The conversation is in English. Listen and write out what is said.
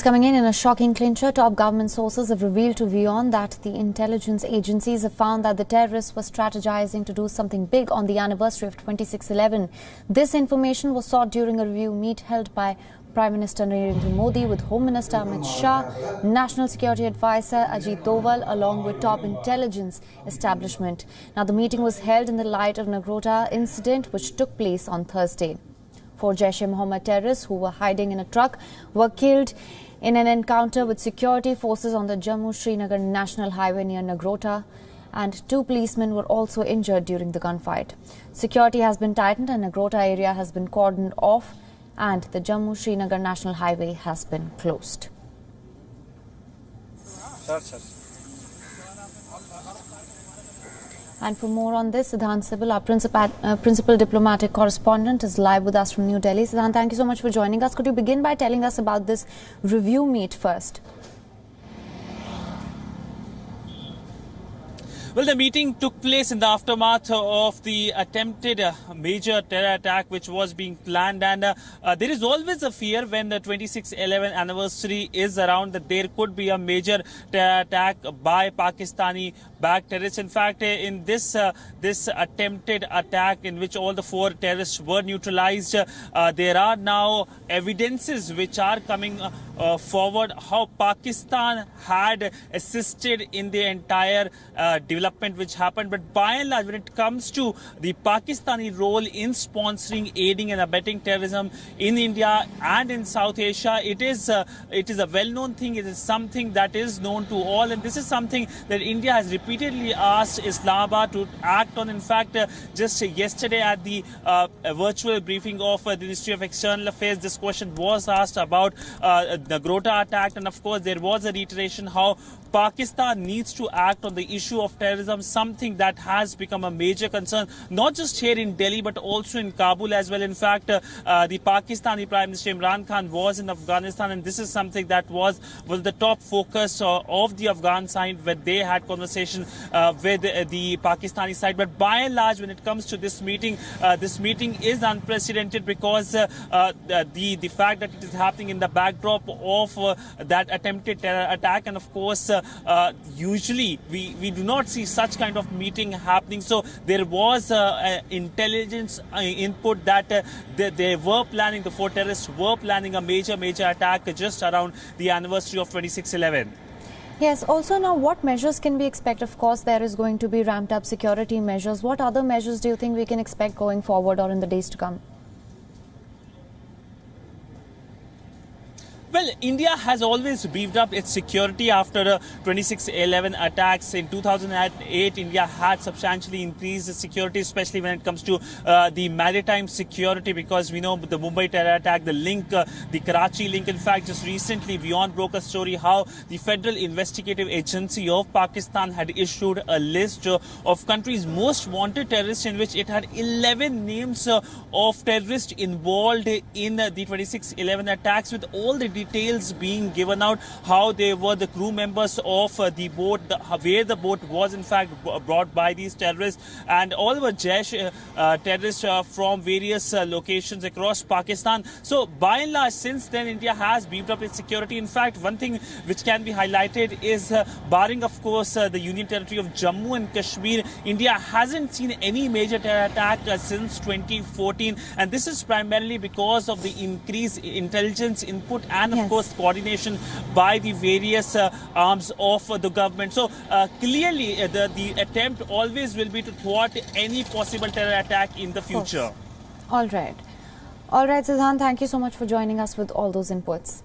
Coming in a shocking clincher, top government sources have revealed to WION that the intelligence agencies have found that the terrorists were strategizing to do something big on the anniversary of 26/11. This information was sought during a review meet held by Prime Minister Narendra Modi with Home Minister Amit Shah, National Security Advisor Ajit Doval, along with top intelligence establishment. Now, the meeting was held in the light of Nagrota incident which took place on Thursday. 4 Jaish-e-Mohammed terrorists who were hiding in a truck were killed in an encounter with security forces on the Jammu-Srinagar National Highway near Nagrota, and 2 policemen were also injured during the gunfight. Security has been tightened and Nagrota area has been cordoned off and the Jammu-Srinagar National Highway has been closed. Sir. And for more on this, Siddhant Sibal, our principal diplomatic correspondent, is live with us from New Delhi. Siddhant, thank you so much for joining us. Could you begin by telling us about this review meet first? Well, the meeting took place in the aftermath of the attempted major terror attack which was being planned, and there is always a fear when the 26/11 anniversary is around that there could be a major terror attack by Pakistani-backed terrorists. In fact, in this attempted attack in which all the 4 terrorists were neutralized, there are now evidences which are coming forward how Pakistan had assisted in the entire development which happened. But by and large, when it comes to the Pakistani role in sponsoring, aiding and abetting terrorism in India and in South Asia, it is a well-known thing. It is something that is known to all, and this is something that India has repeatedly asked Islamabad to act on. In fact, just yesterday at the virtual briefing of the Ministry of External Affairs, this question was asked about the Nagrota attack, and of course there was a reiteration how Pakistan needs to act on the issue of terrorism, something that has become a major concern, not just here in Delhi, but also in Kabul as well. In fact, the Pakistani Prime Minister Imran Khan was in Afghanistan, and this is something that was the top focus of the Afghan side when they had conversation with the Pakistani side. But by and large, when it comes to this meeting is unprecedented because the fact that it is happening in the backdrop of that attempted terror attack, and of course, usually we do not see such kind of meeting happening. So there was intelligence input that they were planning, the 4 terrorists were planning a major attack just around the anniversary of 26/11. Yes, also now what measures can we expect? Of course, there is going to be ramped up security measures. What other measures do you think we can expect going forward or in the days to come? Well, India has always beefed up its security after 26/11 attacks. In 2008, India had substantially increased its security, especially when it comes to the maritime security, because we know the Mumbai terror attack, the link, the Karachi link. In fact, just recently, WION broke a story how the Federal Investigative Agency of Pakistan had issued a list of countries' most wanted terrorists, in which it had 11 names of terrorists involved in the 26/11 attacks, with all the details being given out, how they were the crew members of the boat, where the boat was in fact brought by these terrorists, and all were Jaish terrorists from various locations across Pakistan. So by and large, since then, India has beefed up its security. In fact, one thing which can be highlighted is, barring of course the Union Territory of Jammu and Kashmir, India hasn't seen any major terror attack since 2014, and this is primarily because of the increased intelligence input and of course coordination by the various arms of the government. So clearly the attempt always will be to thwart any possible terror attack in the future. All right, Siddhant, thank you so much for joining us with all those inputs.